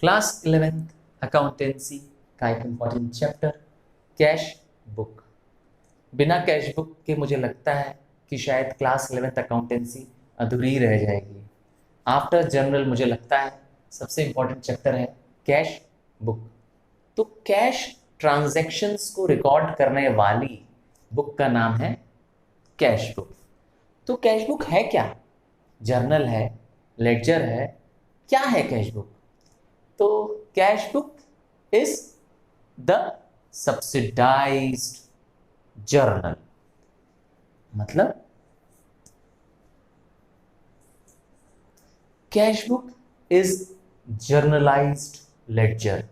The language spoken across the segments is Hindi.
क्लास 11th अकाउंटेंसी का एक इम्पॉर्टेंट चैप्टर कैश बुक। बिना कैश बुक के मुझे लगता है कि शायद क्लास 11th अकाउंटेंसी अधूरी रह जाएगी। आफ्टर जनरल मुझे लगता है सबसे इम्पॉर्टेंट चैप्टर है कैश बुक। तो कैश ट्रांजैक्शंस को रिकॉर्ड करने वाली बुक का नाम है कैश बुक। तो कैश बुक है क्या? जर्नल है, लेडजर है, क्या है कैश बुक? तो cash book is the subsidised journal. मतलब cash book is journalised ledger,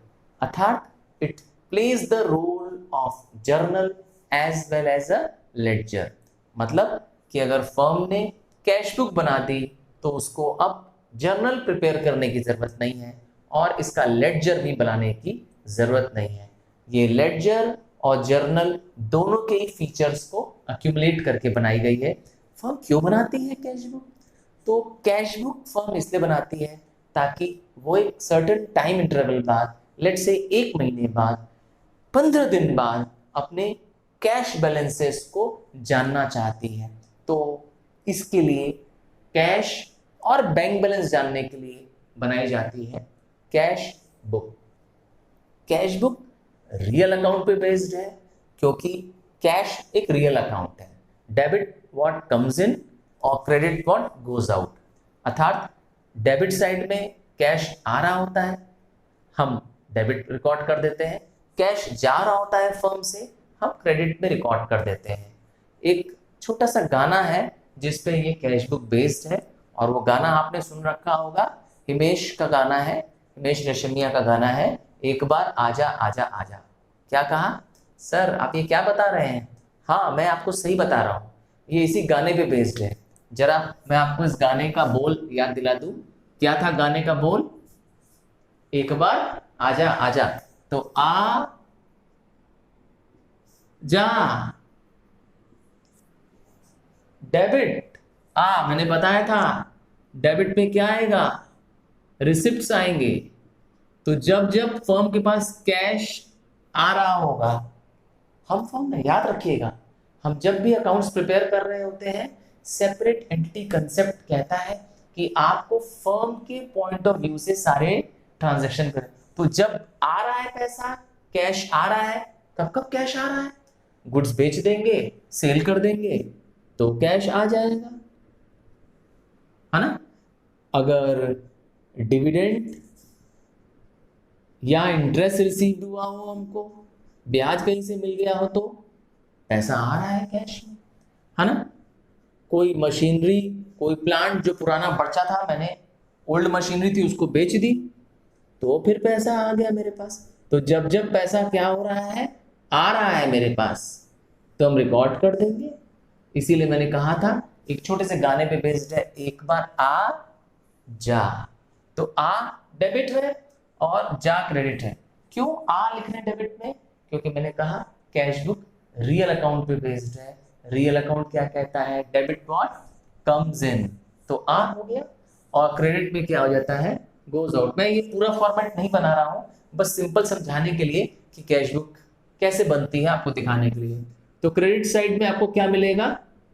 अर्थात it plays the role of journal as well as a ledger. मतलब कि अगर फर्म ने कैश बुक बना दी तो उसको अब जर्नल प्रिपेयर करने की ज़रूरत नहीं है और इसका लेडजर भी बनाने की ज़रूरत नहीं है। ये लेडजर और जर्नल दोनों के ही फीचर्स को अक्यूमुलेट करके बनाई गई है। फर्म क्यों बनाती है कैश बुक? तो कैश बुक फर्म इसलिए बनाती है ताकि वो एक सर्टेन टाइम इंटरवल बाद, लेट्स से 1 महीने बाद, 15 दिन बाद अपने कैश बैलेंसेस को जानना चाहती है। तो इसके लिए कैश और बैंक बैलेंस जानने के लिए बनाई जाती है cash book. Cash book real account पे बेस्ड है क्योंकि कैश एक रियल अकाउंट है। डेबिट व्हाट कम्स इन और क्रेडिट व्हाट गोज आउट। अर्थात डेबिट साइड में कैश आ रहा होता है, हम डेबिट रिकॉर्ड कर देते हैं। कैश जा रहा होता है फर्म से, हम क्रेडिट में रिकॉर्ड कर देते हैं। एक छोटा सा गाना है जिस पे ये कैश बुक बेस्ड है और वो गाना आपने सुन रखा होगा, हिमेश का गाना है, हिमेश रेशमिया का गाना है, एक बार आजा आजा आजा। क्या कहा सर, आप ये क्या बता रहे हैं? हाँ, मैं आपको सही बता रहा हूँ, ये इसी गाने पे बेस्ड है। जरा मैं आपको इस गाने का बोल याद दिला दूं। क्या था गाने का बोल? एक बार आजा आजा। तो आ जा, डेबिट मैंने बताया था डेबिट में क्या आएगा? रिसिप्ट्स आएंगे। तो जब जब फर्म के पास कैश आ रहा होगा, हम फर्म में याद रखिएगा, हम जब भी अकाउंट्स प्रिपेयर कर रहे होते हैं, सेपरेट एंटिटी कंसेप्ट कहता है कि आपको फर्म के पॉइंट ऑफ व्यू से सारे ट्रांजैक्शन करें। तो जब आ रहा है पैसा, कैश आ रहा है, कब कब कैश आ रहा है? गुड्स बेच देंगे, सेल कर देंगे तो कैश आ जाएगा, है ना। अगर डिविडेंड या इंटरेस्ट रिसीव हुआ हो, हमको ब्याज कहीं से मिल गया हो, तो पैसा आ रहा है कैश में, है ना। कोई मशीनरी, कोई प्लांट जो पुराना बचा था, मैंने ओल्ड मशीनरी थी उसको बेच दी तो फिर पैसा आ गया मेरे पास। तो जब जब पैसा क्या हो रहा है, आ रहा है मेरे पास, तो हम रिकॉर्ड कर देंगे। इसीलिए मैंने कहा था एक छोटे से गाने पे बेस्ड है, एक बार आ जा। तो आ डेबिट है और जा क्रेडिट है। क्यों आ लिखने डेबिट में? क्योंकि मैंने कहा कैश बुक रियल अकाउंट पे बेस्ड है। रियल अकाउंट क्या कहता है? डेबिट व्हाट कम्स इन, तो आ हो गया। और क्रेडिट में क्या हो जाता है? Goes out. मैं ये पूरा फॉर्मेट नहीं बना रहा हूं, बस सिंपल समझाने के लिए कि कैश बुक कैसे बनती है आपको दिखाने के लिए। तो क्रेडिट साइड में आपको क्या मिलेगा?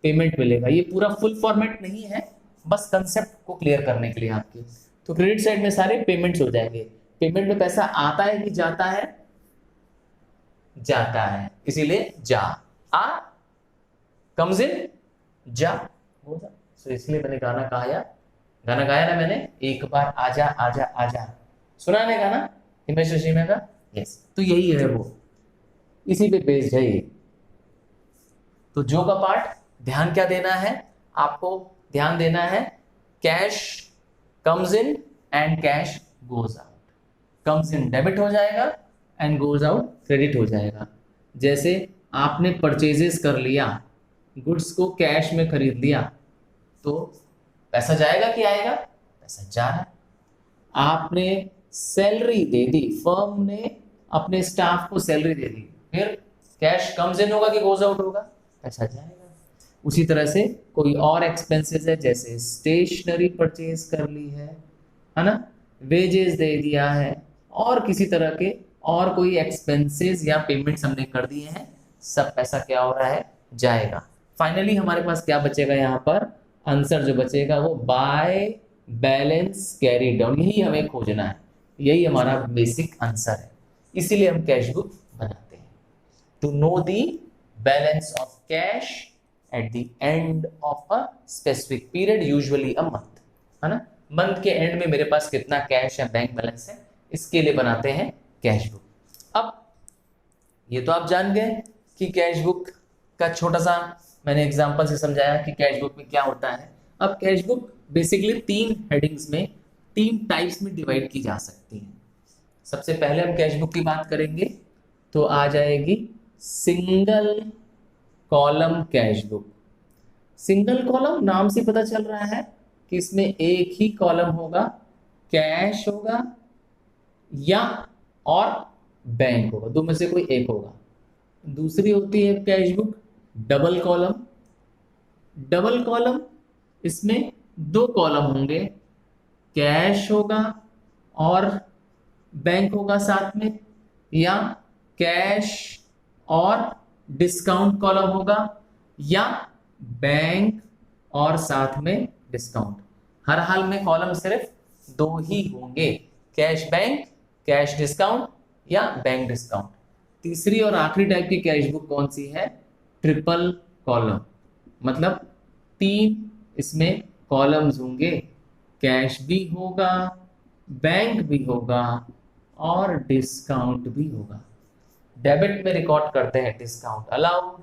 पेमेंट मिलेगा। ये पूरा फुल फॉर्मेट नहीं है, बस कंसेप्ट को क्लियर करने के लिए आपके। तो क्रेडिट साइड में सारे पेमेंट्स हो जाएंगे। पेमेंट में पैसा आता है कि जाता है? जाता है, इसीलिए जा। आ कम्स इन, जा हो जा। तो इसलिए मैंने गाना गाया ना मैंने, एक बार आजा आजा आजा। सुना है गाना हिमेश रेशमिया का? यस। तो यही है, वो इसी पे बेस्ड है ये। तो जो का पार्ट ध्यान क्या देना है आपको? ध्यान देना है cash comes in and cash goes out. Comes in debit हो जाएगा एंड गोज आउट क्रेडिट हो जाएगा। जैसे आपने परचेजेस कर लिया, गुड्स को कैश में खरीद लिया, तो पैसा जाएगा कि आएगा? पैसा जा रहा है। आपने सैलरी दे दी, फर्म ने अपने स्टाफ को सैलरी दे दी, फिर कैश कम्स इन होगा कि गोज आउट होगा? पैसा जाएगा। उसी तरह से कोई और एक्सपेंसेस है, जैसे स्टेशनरी परचेज कर ली है ना, वेजेस दे दिया है, और किसी तरह के और कोई एक्सपेंसेस या पेमेंट्स हमने कर दिए हैं, सब पैसा क्या हो रहा है, जाएगा। फाइनली हमारे पास क्या बचेगा, यहाँ पर आंसर जो बचेगा वो बाय बैलेंस कैरी डाउन, यही हमें खोजना है, यही हमारा बेसिक आंसर है, इसीलिए हम कैश बुक बनाते हैं, to know the balance of cash at the end of a specific period, usually a month, है ना। मंथ के एंड में मेरे पास कितना कैश या बैंक बैलेंस है, इसके लिए बनाते हैं कैश बुक। अब ये तो आप जान गए कि कैश बुक का छोटा सा मैंने एग्जांपल से समझाया कि कैश बुक में क्या होता है। अब कैश बुक बेसिकली 3 हेडिंग्स में, 3 टाइप्स में डिवाइड की जा सकती है। सबसे पहले हम कैश बुक की बात करेंगे तो आ जाएगी single column cash book. Single column नाम से पता चल रहा है कि इसमें एक ही कॉलम होगा, कैश होगा या और बैंक होगा, दो में से कोई एक होगा। दूसरी होती है cash book double column. Double column, इसमें 2 कॉलम होंगे, कैश होगा और बैंक होगा साथ में, या कैश और डिस्काउंट कॉलम होगा, या बैंक और साथ में डिस्काउंट। हर हाल में कॉलम सिर्फ 2 ही होंगे, कैश बैंक, कैश डिस्काउंट या बैंक डिस्काउंट। तीसरी और आखिरी टाइप की कैश बुक कौन सी है, ट्रिपल कॉलम, मतलब 3 इसमें कॉलम्स होंगे, कैश भी होगा, बैंक भी होगा और डिस्काउंट भी होगा। डेबिट में रिकॉर्ड करते हैं डिस्काउंट अलाउड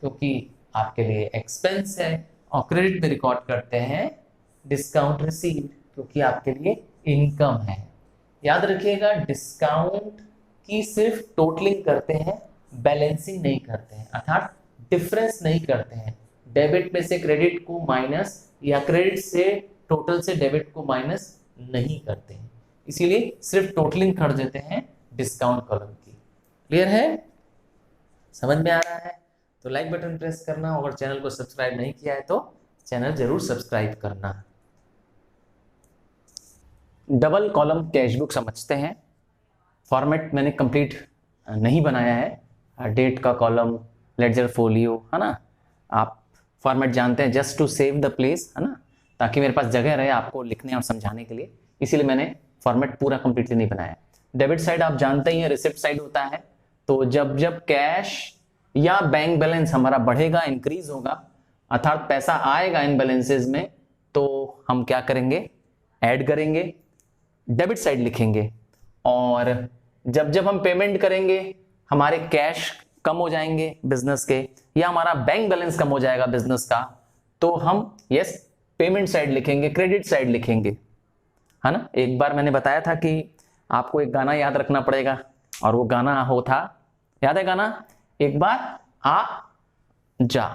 क्योंकि आपके लिए एक्सपेंस है, और क्रेडिट में रिकॉर्ड करते हैं डिस्काउंट रिसीव्ड क्योंकि आपके लिए इनकम है। याद रखिएगा डिस्काउंट की सिर्फ टोटलिंग करते हैं, बैलेंसिंग नहीं करते हैं, अर्थात डिफरेंस नहीं करते हैं। डेबिट में से क्रेडिट को माइनस या क्रेडिट से टोटल से डेबिट को माइनस नहीं करते हैं, इसीलिए सिर्फ टोटलिंग कर देते हैं डिस्काउंट कॉलम की। क्लियर है, समझ में आ रहा है? तो लाइक बटन प्रेस करना, अगर चैनल को सब्सक्राइब नहीं किया है तो चैनल जरूर सब्सक्राइब करना। डबल कॉलम कैश बुक समझते हैं। फॉर्मेट मैंने कंप्लीट नहीं बनाया है, डेट का कॉलम, लेडजर फोलियो, है ना। आप फॉर्मेट जानते हैं, just to save the place, है ना, ताकि मेरे पास जगह रहे आपको लिखने और समझाने के लिए, इसीलिए मैंने फॉर्मेट पूरा कंप्लीटली नहीं बनाया। डेबिट साइड आप जानते ही हैं, रिसिप्ट साइड होता है। तो जब जब कैश या बैंक बैलेंस हमारा बढ़ेगा, इंक्रीज होगा, अर्थात पैसा आएगा इन बैलेंसेज में, तो हम क्या करेंगे, ऐड करेंगे, डेबिट साइड लिखेंगे। और जब जब हम पेमेंट करेंगे, हमारे कैश कम हो जाएंगे बिजनेस के, या हमारा बैंक बैलेंस कम हो जाएगा बिजनेस का, तो हम यस पेमेंट साइड लिखेंगे, क्रेडिट साइड लिखेंगे, है ना। एक बार मैंने बताया था कि आपको एक गाना याद रखना पड़ेगा, और वो गाना हो था, याद है गाना, एक बार आ जा।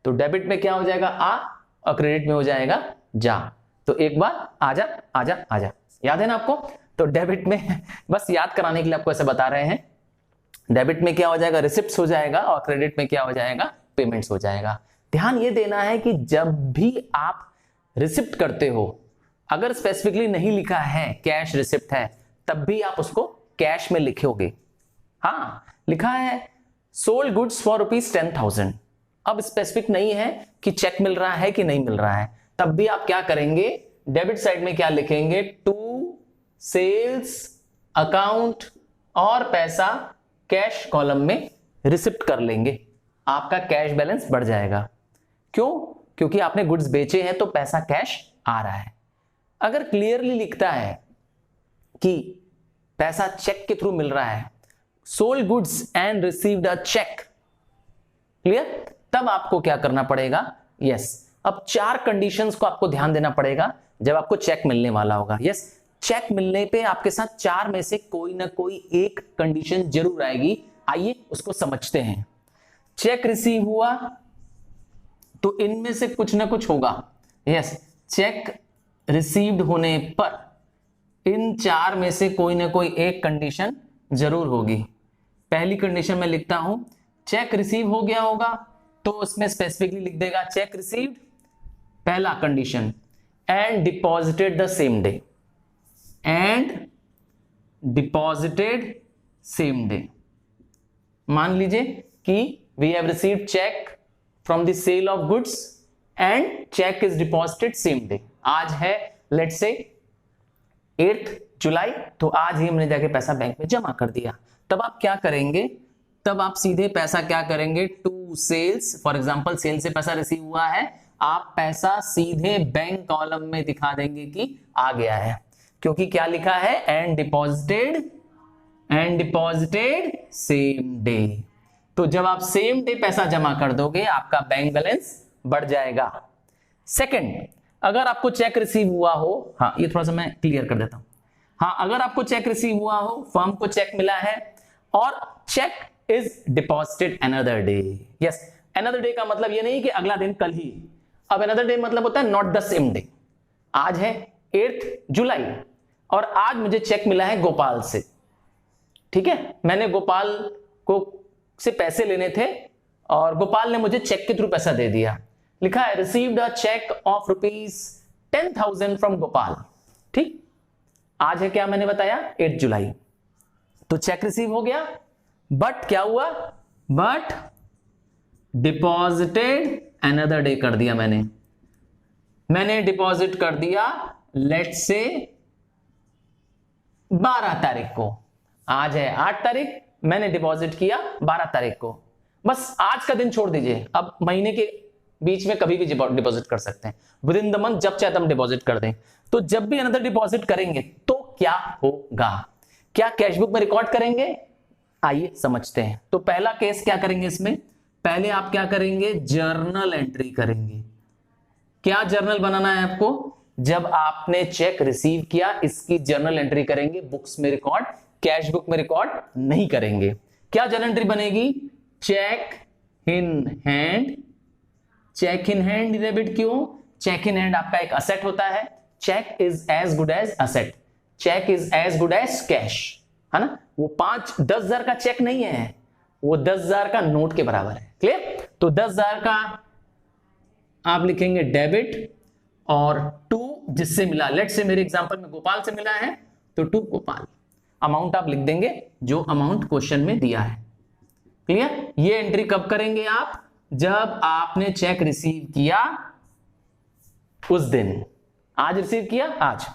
तो डेबिट में क्या हो जाएगा, आ, और क्रेडिट में हो जाएगा जा। तो एक बार आजा आजा आजा, याद है ना आपको। तो डेबिट में बस याद कराने के लिए आपको ऐसे बता रहे हैं, डेबिट में क्या हो जाएगा, रिसिप्ट्स हो जाएगा, और क्रेडिट में क्या हो जाएगा, पेमेंट्स हो जाएगा। ध्यान ये देना है कि जब भी आप रिसिप्ट करते हो, अगर स्पेसिफिकली नहीं लिखा है कैश रिसिप्ट है, तब भी आप उसको कैश में लिखोगे। हाँ, लिखा है सोल्ड गुड्स फॉर ₹10,000, अब स्पेसिफिक नहीं है कि चेक मिल रहा है कि नहीं मिल रहा है, तब भी आप क्या करेंगे, डेबिट साइड में क्या लिखेंगे, टू सेल्स अकाउंट, और पैसा कैश कॉलम में रिसिप्ट कर लेंगे, आपका कैश बैलेंस बढ़ जाएगा। क्यों? क्योंकि आपने गुड्स बेचे हैं तो पैसा कैश आ रहा है। अगर क्लियरली लिखता है कि पैसा चेक के थ्रू मिल रहा है, sold goods and received a cheque, clear, तब आपको क्या करना पड़ेगा, यस, अब 4 कंडीशंस को आपको ध्यान देना पड़ेगा जब आपको चेक मिलने वाला होगा। यस, चेक मिलने पे आपके साथ 4 में से कोई ना कोई एक कंडीशन जरूर आएगी, आइए उसको समझते हैं। चेक रिसीव हुआ तो इनमें से कुछ ना कुछ होगा। यस, चेक रिसीव्ड होने पर इन 4 में से कोई ना कोई एक कंडीशन जरूर होगी। पहली कंडीशन में लिखता हूं, चेक रिसीव हो गया होगा तो उसमें स्पेसिफिकली लिख देगा चेक रिसीव्ड, पहला condition, and deposited the same day, and deposited same day. मान लीजिए कि we have received cheque from the sale of goods and cheque is deposited same day. आज है लेट्स से 8 जुलाई, तो आज ही हमने जाके पैसा बैंक में जमा कर दिया। तब आप क्या करेंगे, तब आप सीधे पैसा क्या करेंगे, to sales, for example sale से पैसा रिसीव हुआ है, आप पैसा सीधे बैंक कॉलम में दिखा देंगे कि आ गया है, क्योंकि क्या लिखा है, एंड डिपॉजिटेड सेम डे। तो जब आप सेम डे पैसा जमा कर दोगे आपका बैंक बैलेंस बढ़ जाएगा। सेकंड, अगर आपको चेक रिसीव हुआ हो, हाँ ये थोड़ा सा मैं क्लियर कर देता हूं, हाँ अगर आपको चेक रिसीव हुआ हो, फर्म को चेक मिला है और cheque is deposited another day. Yes, another day का मतलब ये नहीं कि अगला दिन कल ही, अब अनदर डे मतलब होता है नॉट द सेम डे। आज है 8 जुलाई और आज मुझे चेक मिला है गोपाल से, ठीक है, मैंने गोपाल को से पैसे लेने थे और गोपाल ने मुझे चेक के थ्रू पैसा दे दिया। लिखा है received a cheque of ₹10,000 from Gopal. ठीक, आज है क्या मैंने बताया 8 जुलाई, तो चेक रिसीव हो गया, बट क्या हुआ, बट डिपॉजिटेड अनदर डे कर दिया। मैंने डिपॉजिट कर दिया लेट्स से 12 तारीख को, आज है 8 तारीख, मैंने डिपॉजिट किया 12 तारीख को। बस आज का दिन छोड़ दीजिए, अब महीने के बीच में कभी भी डिपॉजिट कर सकते हैं, विद इन द मंथ जब चाहे तब डिपॉजिट कर दें। तो जब भी अनदर डिपॉजिट करेंगे तो क्या होगा, क्या कैशबुक में रिकॉर्ड करेंगे, आइए समझते हैं। तो पहला केस क्या करेंगे, इसमें पहले आप क्या करेंगे, जर्नल एंट्री करेंगे। क्या जर्नल बनाना है आपको, जब आपने चेक रिसीव किया इसकी जर्नल एंट्री करेंगे, बुक्स में रिकॉर्ड, कैशबुक में रिकॉर्ड नहीं करेंगे। क्या जर्नल एंट्री बनेगी, cheque in hand. Cheque in hand debit, क्यों, चेक इन हैंड आपका एक असेट होता है, cheque is as good as asset, cheque is as good as cash, है ना। वो 5-10 हजार का चेक नहीं है, वो 10 हजार का नोट के बराबर है। क्लियर, तो 10 हजार का आप लिखेंगे डेबिट और टू जिससे मिला, लेट से मेरे एग्जांपल में गोपाल से मिला है तो टू गोपाल, अमाउंट आप लिख देंगे जो अमाउंट क्वेश्चन में दिया है। क्लियर, ये एंट्री कब करेंगे आप, जब आपने चेक रिसीव किया उस दिन, आज रिसीव किया आज।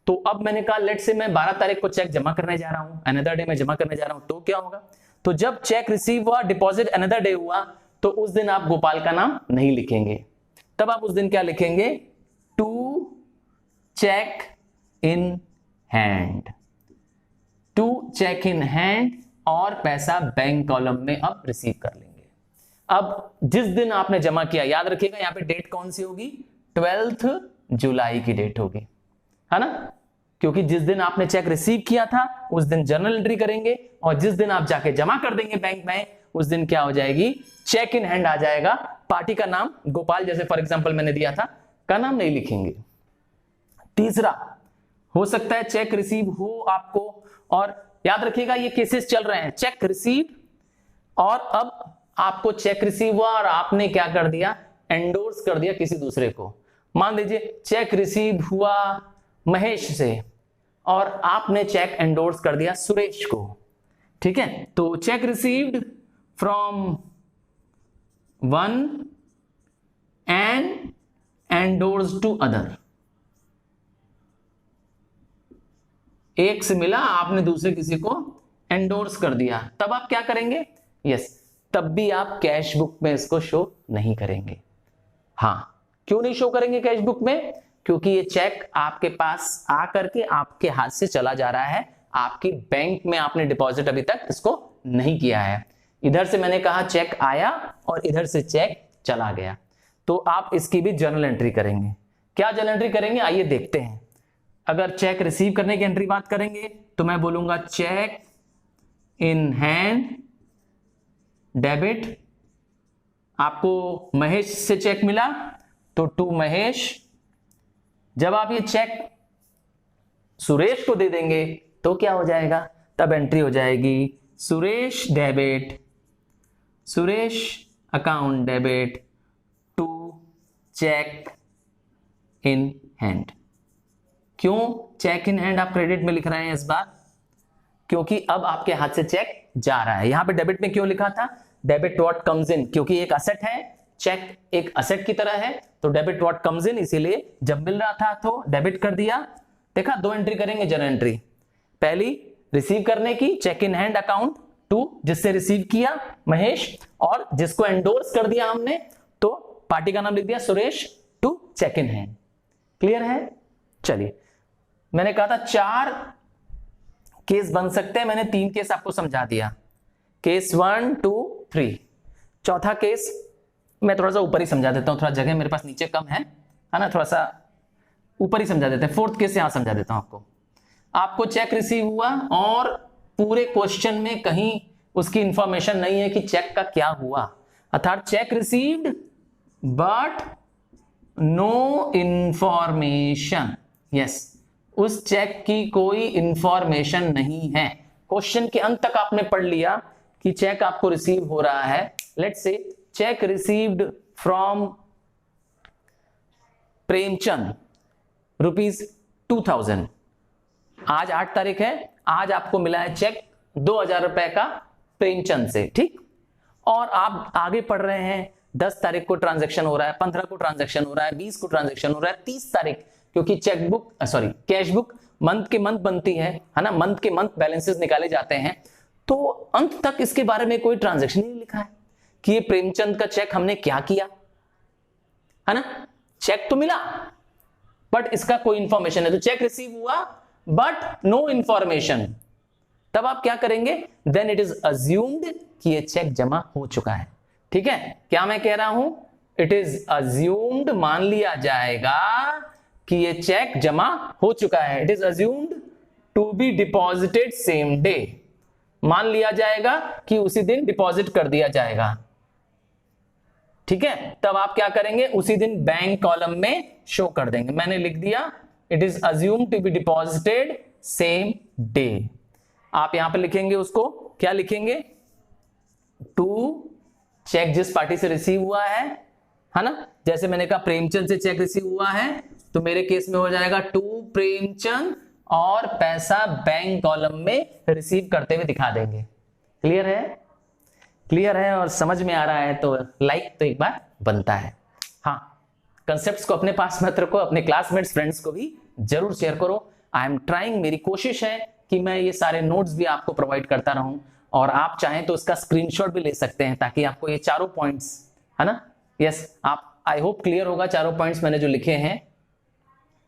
तो अब मैंने कहा लेट से मैं 12 तारीख को चेक जमा करने जा रहा हूं, अनदर डे में जमा करने जा रहा हूं, तो क्या होगा, तो जब चेक रिसीव हुआ, डिपॉजिट अनदर डे हुआ, तो उस दिन आप गोपाल का नाम नहीं लिखेंगे, तब आप उस दिन क्या लिखेंगे, to cheque in hand, to cheque in hand, और पैसा बैंक कॉलम में अब रिसीव कर लेंगे। अब जिस दिन आपने जमा किया, याद रखिएगा यहां पे डेट कौन सी होगी, 12 जुलाई की डेट होगी, है ना, क्योंकि जिस दिन आपने चेक रिसीव किया था उस दिन जर्नल एंट्री करेंगे, और जिस दिन आप जाके जमा कर देंगे बैंक में उस दिन क्या हो जाएगी, चेक इन हैंड आ जाएगा। पार्टी का नाम गोपाल, जैसे फॉर एग्जांपल मैंने दिया था, का नाम नहीं लिखेंगे। तीसरा, हो सकता है चेक रिसीव हो आपको, और याद रखिएगा ये केसेस चल रहे हैं, चेक रिसीव और अब आपको चेक रिसीव हुआ और आपने क्या कर दिया, एंडोर्स कर दिया किसी दूसरे को। मान लीजिए चेक रिसीव हुआ महेश से और आपने चेक एंडोर्स कर दिया सुरेश को, ठीक है, तो cheque received from one and endorse to other, एक से मिला आपने दूसरे किसी को एंडोर्स कर दिया, तब आप क्या करेंगे, यस, तब भी आप कैश बुक में इसको शो नहीं करेंगे। हाँ, क्यों नहीं शो करेंगे कैश बुक में, क्योंकि ये चेक आपके पास आकर के आपके हाथ से चला जा रहा है, आपकी बैंक में आपने डिपॉजिट अभी तक इसको नहीं किया है। इधर से मैंने कहा चेक आया और इधर से चेक चला गया, तो आप इसकी भी जर्नल एंट्री करेंगे। क्या जर्नल एंट्री करेंगे, आइए देखते हैं। अगर चेक रिसीव करने की एंट्री बात करेंगे तो मैं बोलूंगा चेक इन हैंड डेबिट, आपको महेश से चेक मिला तो टू महेश, जब आप ये चेक सुरेश को दे देंगे तो क्या हो जाएगा, तब एंट्री हो जाएगी Suresh debit, Suresh account debit to cheque in hand. क्यों चेक इन हैंड आप क्रेडिट में लिख रहे हैं इस बार, क्योंकि अब आपके हाथ से चेक जा रहा है। यहां पे डेबिट में क्यों लिखा था, डेबिट व्हाट कम्स इन, क्योंकि एक असेट है, चेक एक असेट की तरह है, तो डेबिट व्हाट कम्स इन, इसीलिए जब मिल रहा था तो डेबिट कर दिया। देखा, 2 एंट्री करेंगे जर्नल एंट्री, पहली रिसीव करने की, cheque in hand account to, जिससे रिसीव किया महेश, और जिसको एंडोर्स कर दिया हमने तो पार्टी का नाम लिख दिया Suresh, to cheque in hand. Clear है? चलिए, मैंने कहा था 4 केस बन सकते हैं, मैंने 3 केस आपको समझा दिया, केस 1 2 3। चौथा केस मैं थोड़ा सा ऊपर ही समझा देता हूं, थोड़ा जगह मेरे पास नीचे कम है ना, थोड़ा सा ऊपर ही समझा देते हैं। 4th केस यहां समझा देता हूं आपको चेक रिसीव हुआ और पूरे क्वेश्चन में कहीं उसकी इंफॉर्मेशन नहीं है कि चेक का क्या हुआ, अर्थात cheque received but no information. Yes, उस चेक की कोई इंफॉर्मेशन नहीं है। क्वेश्चन के अंत तक आपने पढ़ लिया कि चेक आपको रिसीव हो रहा है, let's say check received from Premchand ₹2000। आज 8 तारीख है, आज आपको मिला है चेक 2000 रुपए का प्रेमचंद से, ठीक। और आप आगे पढ़ रहे हैं, 10 तारीख को ट्रांजैक्शन हो रहा है, 15 को ट्रांजैक्शन हो रहा है, 20 को ट्रांजैक्शन हो रहा है, 30 तारीख, क्योंकि चेकबुक कैश बुक मंथ के मंथ बनती है ना, मंथ के मंथ बैलेंसेस निकाले जाते हैं, तो अंत तक इसके बारे में कोई ट्रांजैक्शन नहीं लिखा है कि ये प्रेमचंद का चेक हमने क्या किया, है ना। चेक तो मिला बट इसका कोई इंफॉर्मेशन है, तो चेक रिसीव हुआ बट नो इंफॉर्मेशन। तब आप क्या करेंगे, देन इट इज अज्यूम्ड कि ये चेक जमा हो चुका है, ठीक है। क्या मैं कह रहा हूं, इट इज अज्यूम्ड, मान लिया जाएगा कि ये चेक जमा हो चुका है। It is assumed to be deposited same day, मान लिया जाएगा कि उसी दिन डिपॉजिट कर दिया जाएगा, ठीक है। तब आप क्या करेंगे, उसी दिन बैंक कॉलम में शो कर देंगे। मैंने लिख दिया it is assumed to be deposited same day. आप यहां पर लिखेंगे उसको, क्या लिखेंगे, टू चेक जिस पार्टी से रिसीव हुआ है ना। जैसे मैंने कहा प्रेमचंद से चेक रिसीव हुआ है, तो मेरे केस में हो जाएगा टू प्रेमचंद, और पैसा बैंक कॉलम में रिसीव करते हुए दिखा देंगे। क्लियर है? क्लियर है और समझ में आ रहा है तो लाइक तो एक बार बनता है। हाँ, कंसेप्ट्स को अपने पास मत रखो, अपने क्लासमेट्स फ्रेंड्स को भी जरूर शेयर करो। आई एम ट्राइंग, मेरी कोशिश है कि मैं ये सारे नोट्स भी आपको प्रोवाइड करता रहूं, और आप चाहें तो इसका स्क्रीनशॉट भी ले सकते हैं ताकि आपको ये चारों पॉइंट्स, है ना। यस, आप, आई होप क्लियर होगा चारों पॉइंट्स मैंने जो लिखे हैं।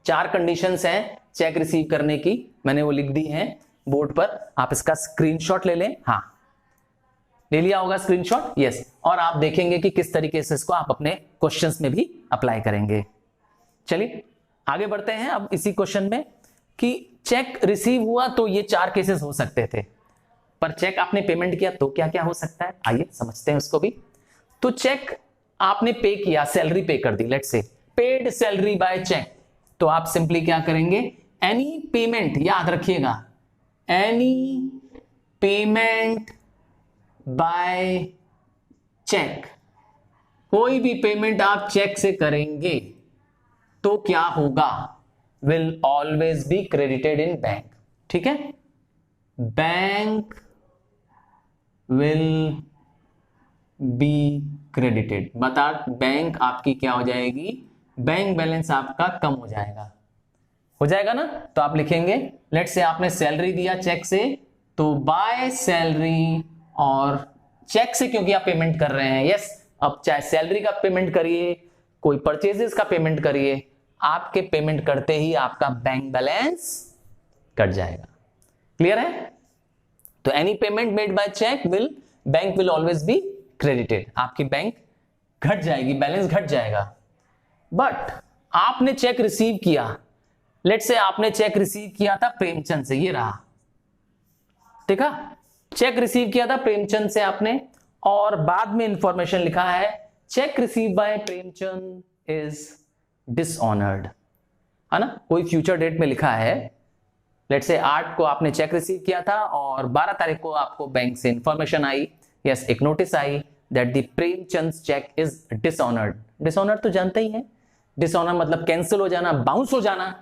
4 कंडीशंस हैं चेक रिसीव करने की, मैंने वो लिख दी हैं बोर्ड पर, आप इसका स्क्रीनशॉट ले लें। हाँ, ले लिया होगा स्क्रीनशॉट, यस। और आप देखेंगे कि किस तरीके से इसको आप अपने क्वेश्चंस में भी अप्लाई करेंगे। चलिए आगे बढ़ते हैं अब इसी क्वेश्चन में, कि चेक रिसीव हुआ तो ये 4 केसेस हो सकते थे, पर चेक आपने पेमेंट किया तो क्या क्या हो सकता है, आइए समझते हैं उसको भी। तो चेक आपने पे किया, सैलरी पे कर दी, let's say paid salary by cheque, तो आप सिंपली क्या करेंगे, एनी पेमेंट, याद रखिएगा, एनी पेमेंट बाय चेक, कोई भी पेमेंट आप चेक से करेंगे तो क्या होगा, will always be credited in bank, ठीक है। बैंक विल बी क्रेडिटेड, बता, बैंक आपकी क्या हो जाएगी, बैंक बैलेंस आपका कम हो जाएगा ना। तो आप लिखेंगे, लेट्स से आपने सैलरी दिया चेक से, तो बाय सैलरी, और चेक से क्योंकि आप पेमेंट कर रहे हैं, यस, अब चाहे सैलरी का पेमेंट करिए, कोई परचेजेस का पेमेंट करिए, आपके पेमेंट करते ही आपका बैंक बैलेंस कट जाएगा। क्लियर है? तो any payment made by cheque will, bank will always be credited, आपकी बैंक घट जाएगी, बैलेंस घट जाएगा। बट आपने चेक रिसीव किया, लेट्स से आपने चेक रिसीव किया था प्रेमचंद से, ये रहा, देखा, चेक रिसीव किया था प्रेमचंद से आपने, और बाद में इंफॉर्मेशन लिखा है check receive by Premchand is dishonoured, है ना, कोई फ्यूचर डेट में लिखा है। लेट्स से 8 को आपने चेक रिसीव किया था और 12 तारीख को आपको बैंक से इंफॉर्मेशन आई, यस, एक नोटिस आई that the Premchand cheque is dishonoured. Dishonoured तो जानते ही हैं, डिसऑनर मतलब कैंसिल हो जाना, बाउंस हो जाना।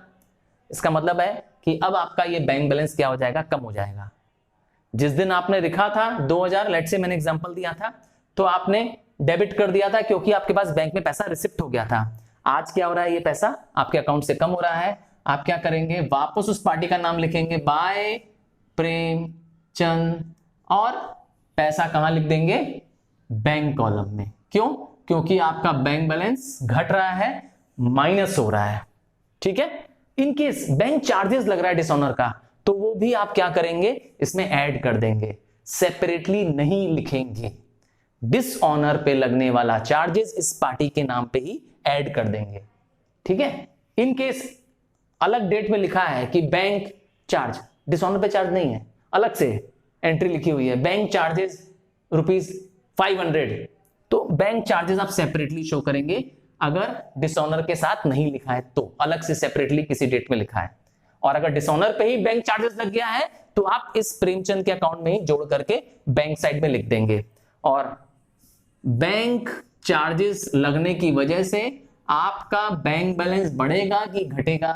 इसका मतलब है कि अब आपका ये बैंक बैलेंस क्या हो जाएगा, कम हो जाएगा। जिस दिन आपने लिखा था 2000, लेट से मैंने एग्जांपल दिया था, तो आपने डेबिट कर दिया था क्योंकि आपके पास बैंक में पैसा रिसिप्ट हो गया था। आज क्या हो रहा है, ये पैसा आपके अकाउंट से कम हो रहा है। आप क्या करेंगे, वापस उस पार्टी का नाम लिखेंगे, बाय प्रेमचंद, और पैसा कहां लिख देंगे, बैंक कॉलम में। क्यों, क्योंकि आपका बैंक बैलेंस घट रहा है, माइनस हो रहा है। ठीक है, इनकेस बैंक चार्जेस लग रहा है डिसऑनर का, तो वो भी आप क्या करेंगे, इसमें ऐड कर देंगे, सेपरेटली नहीं लिखेंगे। डिसऑनर पे लगने वाला चार्जेस इस पार्टी के नाम पे ही ऐड कर देंगे। ठीक है, इनकेस अलग डेट में लिखा है कि बैंक चार्ज, डिसऑनर पे चार्ज नहीं है, अलग से एंट्री लिखी हुई है, बैंक चार्जेस ₹500, तो बैंक चार्जेस आप सेपरेटली शो करेंगे। अगर डिसऑनर के साथ नहीं लिखा है तो अलग से सेपरेटली किसी डेट में लिखा है, और अगर डिसऑनर पे ही बैंक चार्जेस लग गया है तो आप इस प्रेमचंद के अकाउंट में ही जोड़ करके बैंक साइड में लिख देंगे। और बैंक चार्जेस लगने की वजह से आपका बैंक बैलेंस बढ़ेगा कि घटेगा,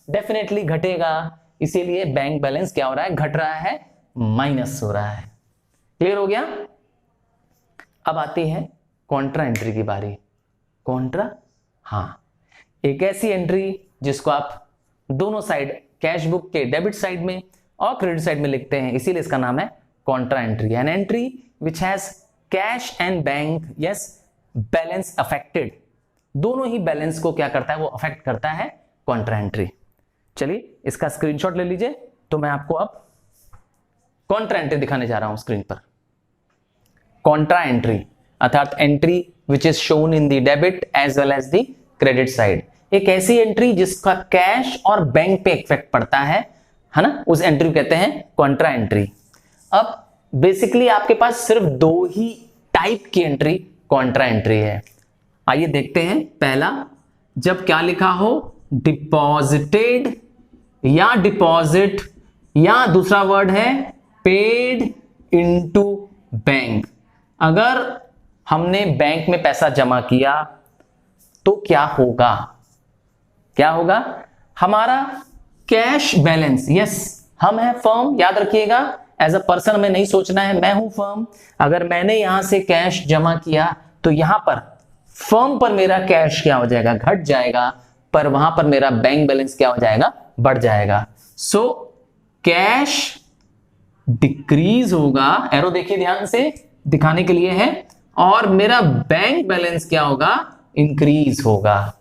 डेफिनेटली घटेगा, इसीलिए बैंक बैलेंस क्या हो रहा है, घट रहा है, माइनस हो रहा है। क्लियर हो गया। अब आती है कॉन्ट्रा एंट्री की बारी। कॉन्ट्रा, हाँ, एक ऐसी एंट्री जिसको आप दोनों साइड, कैश बुक के डेबिट साइड में और क्रेडिट साइड में लिखते हैं, इसीलिए इसका नाम है Contra entry. An entry which has cash and bank yes balance affected, दोनों ही बैलेंस को क्या करता है, वो अफेक्ट करता है कॉन्ट्रा एंट्री। चलिए इसका स्क्रीनशॉट ले लीजिए, तो मैं आपको अब कॉन्ट्रा एंट्री दिखाने जा रहा हूं स्क्रीन पर। कॉन्ट्रा एंट्री अर्थात entry which is shown in the debit as well as the credit side, एक ऐसी एंट्री जिसका कैश और बैंक पे इफेक्ट पड़ता है ना, उस एंट्री को कहते हैं कॉन्ट्रा एंट्री। अब बेसिकली आपके पास सिर्फ दो ही टाइप की एंट्री कॉन्ट्रा एंट्री है। आइए देखते हैं। पहला, जब क्या लिखा हो, डिपॉजिटेड या डिपॉजिट, या दूसरा वर्ड है पेड इनटू बैंक। अगर हमने बैंक में पैसा जमा किया तो क्या होगा, क्या होगा, हमारा कैश बैलेंस, यस हम है फर्म, याद रखिएगा, एज अ पर्सन हमें नहीं सोचना है, मैं हूं फर्म। अगर मैंने यहां से कैश जमा किया तो यहां पर फर्म पर मेरा कैश क्या हो जाएगा, घट जाएगा, पर वहां पर मेरा बैंक बैलेंस क्या हो जाएगा, बढ़ जाएगा। सो कैश डिक्रीज होगा, एरो देखिए ध्यान से, दिखाने के लिए है, और मेरा बैंक बैलेंस क्या होगा, इंक्रीज होगा।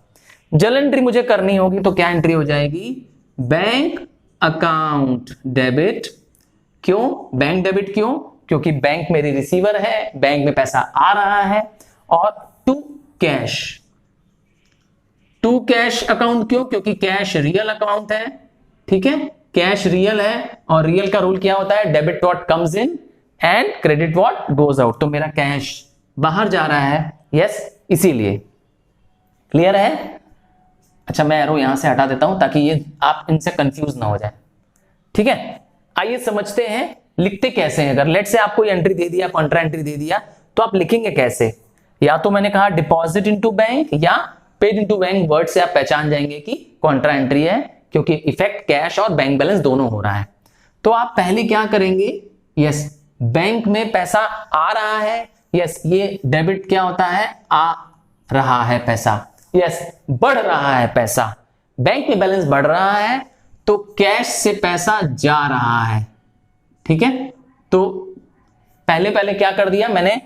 जल एंट्री मुझे करनी होगी तो क्या एंट्री हो जाएगी, बैंक अकाउंट डेबिट। क्यों बैंक डेबिट, क्यों, क्योंकि बैंक मेरी रिसीवर है, बैंक में पैसा आ रहा है। और टू कैश अकाउंट, क्यों, क्योंकि कैश रियल अकाउंट है। ठीक है, कैश रियल है, और रियल का रूल क्या होता है, debit what comes in and credit what goes out. तो मेरा कैश बाहर जा रहा है, यस, इसीलिए। क्लियर है। अच्छा, मैं एरो यहां से हटा देता हूं ताकि ये आप इनसे कंफ्यूज ना हो जाए। ठीक है, आइए समझते हैं लिखते कैसे हैं। अगर लेट से आपको एंट्री दे दिया, कॉन्ट्रा एंट्री दे दिया, तो आप लिखेंगे कैसे। या तो मैंने कहा डिपॉजिट इनटू बैंक या पेड इनटू बैंक, वर्ड से आप पहचान जाएंगे कि कॉन्ट्रा एंट्री है, क्योंकि इफेक्ट कैश और बैंक बैलेंस दोनों हो रहा है। तो आप पहले क्या करेंगे, यस बैंक में पैसा आ रहा है, यस ये डेबिट क्या होता है, आ रहा है पैसा, यस बढ़ रहा है पैसा, बैंक में बैलेंस बढ़ रहा है तो कैश से पैसा जा रहा है। ठीक है, तो पहले क्या कर दिया मैंने,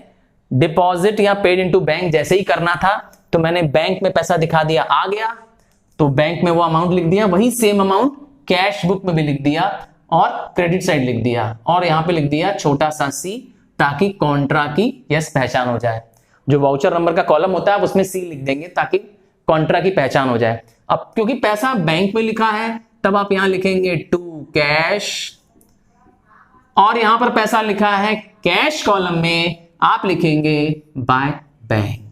डिपॉजिट या पेड इनटू बैंक जैसे ही करना था तो मैंने बैंक में पैसा दिखा दिया, आ गया तो बैंक में वो अमाउंट लिख दिया, वही सेम अमाउंट कैश बुक में भी लिख दिया और क्रेडिट साइड लिख दिया, और यहां पे लिख दिया छोटा सा सी, ताकि कॉन्ट्रा की यस पहचान हो जाए। जो वाउचर नंबर का कॉलम होता है आप उसमें सी लिख देंगे ताकि कॉन्ट्रा की पहचान हो जाए। अब क्योंकि पैसा बैंक में लिखा है तब आप यहां लिखेंगे टू कैश, और यहां पर पैसा लिखा है कैश कॉलम में, आप लिखेंगे बाय बैंक।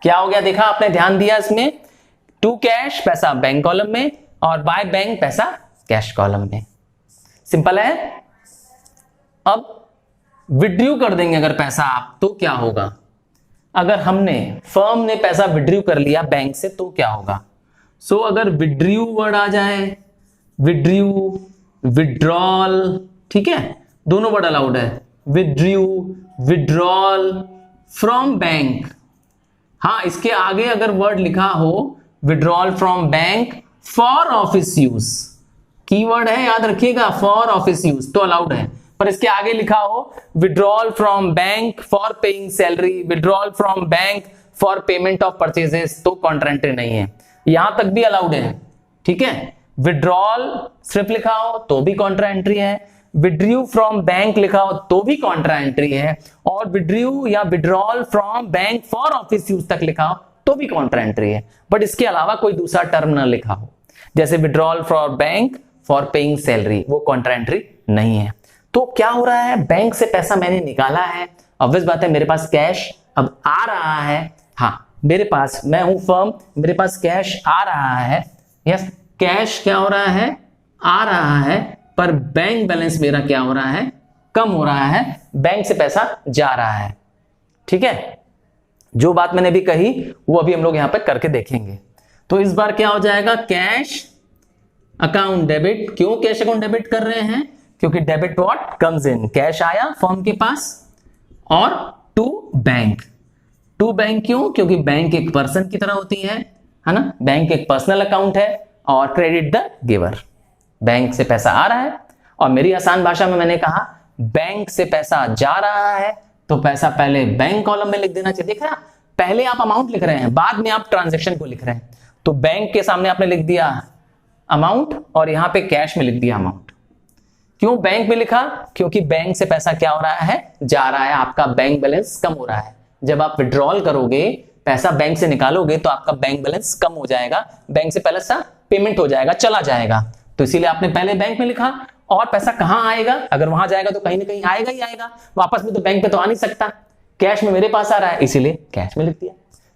क्या हो गया, देखा आपने, ध्यान दिया इसमें, टू कैश पैसा बैंक कॉलम में और बाय बैंक पैसा कैश कॉलम में। सिंपल है। अब विड्रू कर देंगे अगर पैसा आप, तो क्या होगा, अगर हमने फर्म ने पैसा विड्रू कर लिया बैंक से तो क्या होगा। सो अगर विड्रू वर्ड आ जाए, विड्रू, विड्रॉल, ठीक है, दोनों वर्ड अलाउड है, विथड्रू, विड्रॉल फ्रॉम बैंक। हाँ, इसके आगे अगर वर्ड लिखा हो withdrawal from bank for office use, keyword है याद रखिएगा, फॉर ऑफिस यूज तो अलाउड है, पर इसके आगे लिखा हो withdrawal from bank for paying salary, withdrawal from bank for payment of purchases, तो कॉन्ट्रा एंट्री नहीं है। यहां तक भी अलाउड है, ठीक है। विड्रॉल सिर्फ लिखा हो तो भी कॉन्ट्रा एंट्री है, विड्रू फ्रॉम बैंक लिखा हो तो भी कॉन्ट्रा एंट्री है, और विड्रू या withdrawal from bank for office use तक लिखा हो तो भी कॉन्ट्रा एंट्री है। बट इसके अलावा कोई दूसरा टर्म ना लिखा हो, जैसे withdrawal for bank for paying salary, वो कॉन्ट्रा एंट्री नहीं है। तो क्या हो रहा है, बैंक से पैसा मैंने निकाला है, ऑब्वियस बात है मेरे पास कैश अब आ रहा है, हाँ मेरे पास, मैं हूं फर्म, मेरे पास कैश आ रहा है, यस कैश क्या हो रहा है, आ रहा है, पर बैंक बैलेंस मेरा क्या हो रहा है, कम हो रहा है, बैंक से पैसा जा रहा है, ठीक है। जो बात मैंने भी कही वो अभी हम लोग यहां पे करके देखेंगे। तो इस बार क्या हो जाएगा, कैश अकाउंट डेबिट। क्यों कैश अकाउंट डेबिट कर रहे हैं, क्योंकि debit what comes in, cash आया फर्म के पास, और टू बैंक, टू बैंक क्यों, क्योंकि बैंक एक पर्सन की तरह होती है ना, बैंक एक पर्सनल अकाउंट है, और क्रेडिट द गिवर, बैंक से पैसा आ रहा है, और मेरी आसान भाषा में मैंने कहा बैंक से पैसा जा रहा है तो पैसा पहले बैंक कॉलम में लिख देना चाहिए। देख रहे हैं, पहले आप अमाउंट लिख रहे हैं, बाद में आप ट्रांजैक्शन को लिख रहे हैं, तो बैंक के सामने आपने लिख दिया अमाउंट और यहां पे कैश में लिख दिया अमाउंट। क्यों बैंक में लिखा, क्योंकि बैंक से पैसा क्या हो रहा है, जा रहा है, आपका बैंक बैलेंस कम हो रहा है। जब आप विड्रॉल करोगे, पैसा बैंक से निकालोगे तो आपका बैंक बैलेंस कम हो जाएगा, बैंक से पहले सा पेमेंट हो जाएगा, चला जाएगा, तो इसीलिए आपने पहले बैंक में लिखा। और पैसा कहां आएगा, अगर वहां जाएगा तो कहीं ना कहीं आएगा ही आएगा, वापस में तो बैंक पे तो आ नहीं सकता, कैश में मेरे पास आ रहा है इसीलिए कैश में लिख दिया,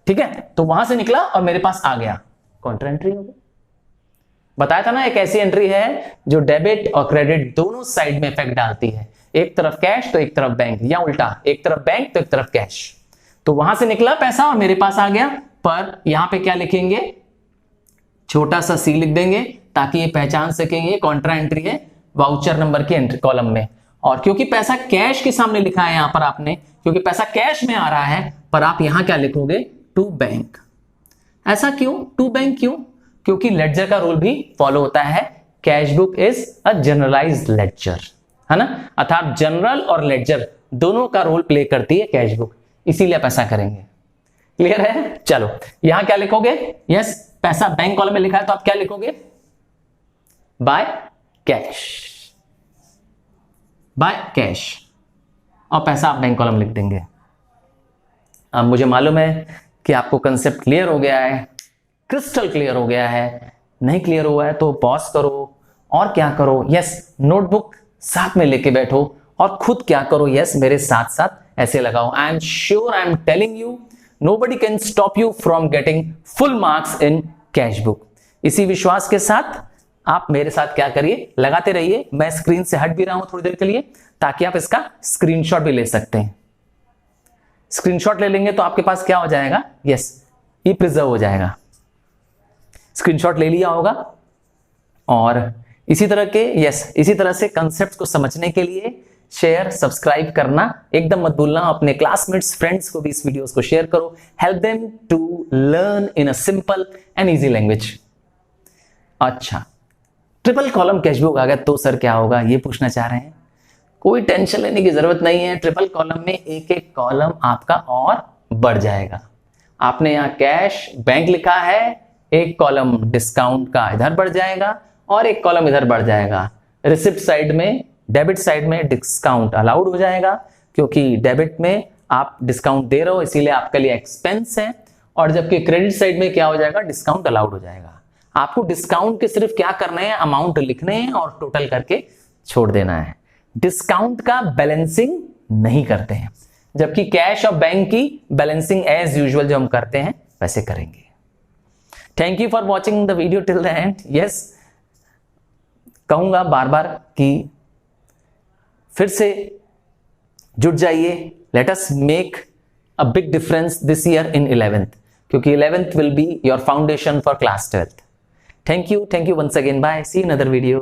ठीक है। तो वहां से निकला और मेरे पास आ गया, कॉन्ट्रा एंट्री हो गई। बताया था ना, एक ऐसी एंट्री है जो डेबिट और क्रेडिट दोनों साइड में इफेक्ट डालती है, एक तरफ कैश तो एक तरफ बैंक, या उल्टा एक तरफ बैंक तो एक तरफ कैश। तो वहां से निकला पैसा और मेरे पास आ गया, पर यहां पे क्या लिखेंगे, छोटा सा सी लिख देंगे ताकि ये पहचान सकेंगे कॉन्ट्रा एंट्री है वाउचर नंबर की एंट्री कॉलम में। और क्योंकि पैसा कैश के सामने लिखा है यहां पर आपने, क्योंकि पैसा कैश में आ रहा है, पर आप यहां क्या लिखोगे, टू बैंक। ऐसा क्यों, टू बैंक क्यों, क्योंकि लेडजर का रूल भी फॉलो होता है, cash book is a generalised ledger, है ना, अर्थात जनरल और लेडजर दोनों का रोल प्ले करती है कैश बुक, इसीलिए आप ऐसा करेंगे। क्लियर है, चलो यहां क्या लिखोगे, यस पैसा बैंक कॉलम में लिखा है तो आप क्या लिखोगे, बाय कैश, बाय कैश, और पैसा आप बैंक कॉलम लिख देंगे। अब मुझे मालूम है कि आपको कंसेप्ट क्लियर हो गया है, क्रिस्टल क्लियर हो गया है। नहीं क्लियर हुआ है तो पॉज करो और क्या करो, यस नोटबुक साथ में लेके बैठो और खुद क्या करो, यस मेरे साथ साथ ऐसे लगाओ। I am sure, I am telling you, nobody can stop you from getting full marks in cash book. इसी विश्वास के साथ आप मेरे साथ क्या करिए, लगाते रहिए। मैं स्क्रीन से हट भी रहा हूं थोड़ी देर के लिए ताकि आप इसका स्क्रीनशॉट भी ले सकते हैं। स्क्रीनशॉट ले लेंगे तो आपके पास क्या हो जाएगा, यस ये प्रिजर्व हो जाएगा। स्क्रीनशॉट ले लिया होगा, और इसी तरह के इसी तरह से कंसेप्ट को समझने के लिए शेयर सब्सक्राइब करना एकदम मत भूलना। अपने क्लासमेट्स फ्रेंड्स को भी इस वीडियोस को शेयर करो, help them to learn in a simple and easy language. अच्छा, ट्रिपल कॉलम कैशबुक आ गया तो सर क्या होगा, ये पूछना चाह रहे हैं। कोई टेंशन लेने की जरूरत नहीं है, ट्रिपल कॉलम में एक एक कॉलम आपका और बढ़ जाएगा। आपने यहाँ कैश बैंक लिखा है, एक कॉलम डिस्काउंट का इधर बढ़ जाएगा और एक कॉलम इधर बढ़ जाएगा। रिसिप्ट साइड में, डेबिट साइड में डिस्काउंट अलाउड हो जाएगा, क्योंकि डेबिट में आप डिस्काउंट दे रहे हो इसीलिए आपके लिए एक्सपेंस है, और जबकि क्रेडिट साइड में क्या हो जाएगा, डिस्काउंट अलाउड हो जाएगा। आपको डिस्काउंट के सिर्फ क्या करना है, अमाउंट लिखने हैं और टोटल करके छोड़ देना है। डिस्काउंट का बैलेंसिंग नहीं करते हैं, जबकि कैश और बैंक की बैलेंसिंग एज यूजुअल जो हम करते हैं वैसे करेंगे। Thank you for watching the video till the end. Yes, कहूंगा बार बार कि फिर से जुट जाइए, let us make a big difference this year in 11th, क्योंकि 11th will be your foundation for class 12th। Thank you once again. Bye. See you in another video.